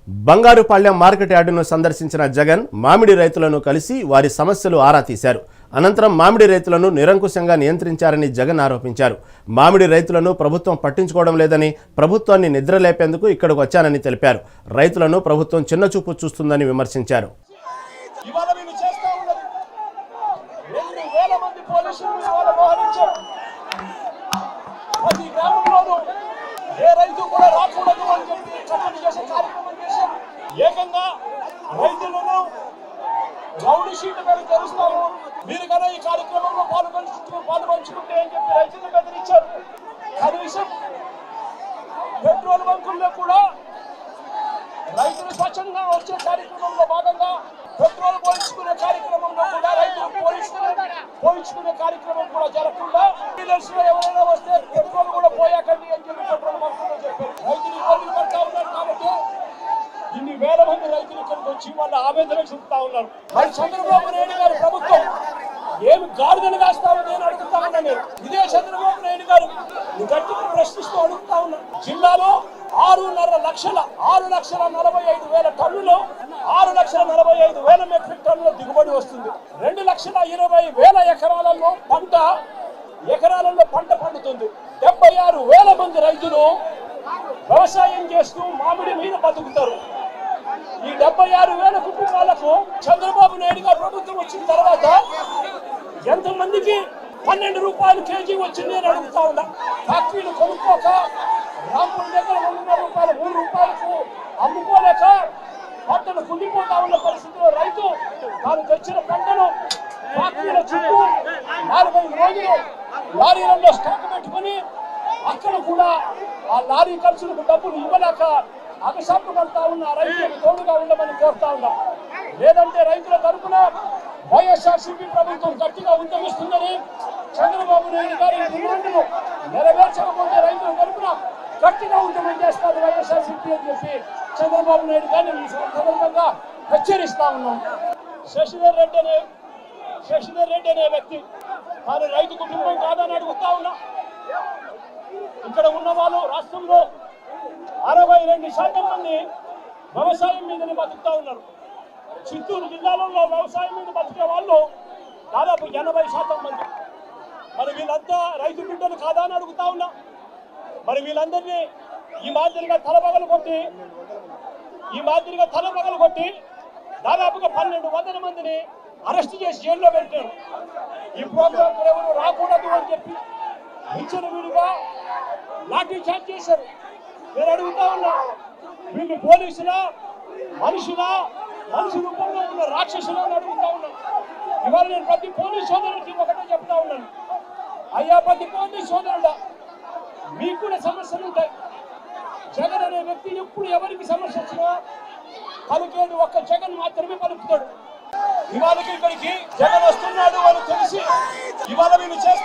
Bangarupalyam market యార్డును సందర్శించిన జగన్ మామిడి రైతులను కలిసి వారి సమస్యలు ఆరా తీశారు. అనంతరం మామిడి రైతులను నిరంకుశంగా నియంత్రించారని జగన్ ఆరోపించారు. మామిడి రైతులను ప్రభుత్వం పట్టించుకోవడం లేదని, ప్రభుత్వాన్ని నిద్రలేపేందుకు ఇక్కడికి వచ్చానని తెలిపారు. రైతులను ప్రభుత్వం చిన్నచూపు చూస్తుందని విమర్శించారు. ఏకంగా రైతులను రౌడీ షీట్ మీద తెలుస్తాము, మీరు కదా ఈ కార్యక్రమంలో పాల్పంచుకుంటే అని చెప్పి రైతులను బెదిరించారు. కనీసం పెట్రోల్ బంకుల్లో కూడా రైతులు స్వచ్ఛంగా వచ్చే కార్యక్రమంలో భాగంగా పెట్రోల్ పోయించుకునే కార్యక్రమంలో కూడా రైతులు పోయించుకునే కార్యక్రమం కూడా జరగకుండా డీలర్స్ లో ఎవరైనా వస్తే పెట్రోల్ కూడా పోయాకండి అని చెప్పి పెట్రోల్ బంకుల్లో చెప్పారు. రైతులు ఇబ్బందులు పడతా ఉన్నారు కాబట్టి ఇన్ని వేల మంది రైతులు ఇక్కడికి వచ్చి వాళ్ళ ఆవేదన చూపుతా ఉన్నారు. మరి చంద్రబాబు నాయుడు గారి ప్రభుత్వం ఏమి గాడిదలు కాస్తామో నేను అడుగుతా ఉన్నాను. ఇదే చంద్రబాబు నాయుడు గారు గట్టిగా ప్రశ్నిస్తూ అడుగుతా ఉన్నారు. జిల్లాలో 6,45,000 టన్నులు 6,45,000 మెట్రిక్ టన్నుల దిగుబడి వస్తుంది. 2,20,000 ఎకరాలలో పంట పండుతుంది. 76,000 మంది రైతులు వ్యవసాయం చేస్తూ మామిడి మీద బతుకుతారు. ఈ 76,000 కుటుంబాలకు చంద్రబాబు నాయుడు గారు ప్రభుత్వం వచ్చిన తర్వాత ఎంతమందికి 12 రూపాయలు కేజీ వచ్చింది అని అడుగుతా ఉన్నా. ఫ్యాక్టరీలు కొనుక్కోక రాంపూర్ దగ్గర 2 రూపాయలు 3 రూపాయలకు అమ్ముకోలేక పంటను కుండిపోతా ఉన్న పరిస్థితిలో రైతు తాను తెచ్చిన పంటను ఫ్యాక్టరీల చుట్టూ 4-5 రోజులు లారీలలో స్టాక్ పెట్టుకుని అక్కడ కూడా ఆ లారీ ఖర్చులకు డబ్బులు ఇవ్వలేక అగసాట్లు పడతా ఉన్న రైతులకు తోడుగా ఉండమని కోరుతా ఉన్నాం. లేదంటే రైతుల తరఫున వైఎస్ఆర్సీపీ ప్రభుత్వం గట్టిగా ఉద్యమిస్తుందని, చంద్రబాబు నాయుడు గారి డిమాండ్ను నెరవేర్చకపోతే రైతుల తరఫున గట్టిగా ఉద్యమం చేస్తారు వైఎస్ఆర్సీపీ అని చెప్పి చంద్రబాబు నాయుడు గారిని ఈ సందర్భంగా హెచ్చరిస్తా ఉన్నాం. శశిధర్ రెడ్డి అనే వ్యక్తి తాను రైతు కుటుంబం కాదని అడుగుతా ఉన్నా. ఇక్కడ ఉన్న వాళ్ళు రాష్ట్రంలో 62% మంది వ్యవసాయం మీదనే బతుకుతా ఉన్నారు. చిత్తూరు జిల్లాలో వ్యవసాయం మీద బతికే వాళ్ళు దాదాపు 80% మంది. మరి వీళ్ళంతా రైతు బిడ్డలు కాదా అని అడుగుతా ఉన్నా. మరి వీళ్ళందరినీ ఈ మాదిరిగా తలపగలు కొట్టి దాదాపుగా 1200 మందిని అరెస్ట్ చేసి జైల్లో పెట్టారు. ఈ ప్రోగ్రాం ఎవరు రాకూడదు అని చెప్పి ఇచ్చిన వీడిగా లాఠీ చార్జ్ చేశారు. నేను అడుగుతా ఉన్నా, వీళ్ళు పోలీసులా, మనిషి రూపంలో ఉన్న రాక్షసులు అని అడుగుతా ఉన్నాను. ఇవాళ నేను ప్రతి పోలీస్ సోదరుడికి ఒకటే చెప్తా ఉన్నాను, అయ్యా ప్రతి పోలీస్ సోదరుడా, మీకు కూడా సమస్యలు ఉంటాయి. జగన్ అనే వ్యక్తి ఎప్పుడు ఎవరికి సమస్య వచ్చినా పలికేది ఒక్క జగన్ మాత్రమే పలుకుతాడు. ఇవాళకి ఇక్కడికి జగన్ వస్తున్నాడు అని తెలిసి ఇవాళ వీళ్ళు చేస్తారు.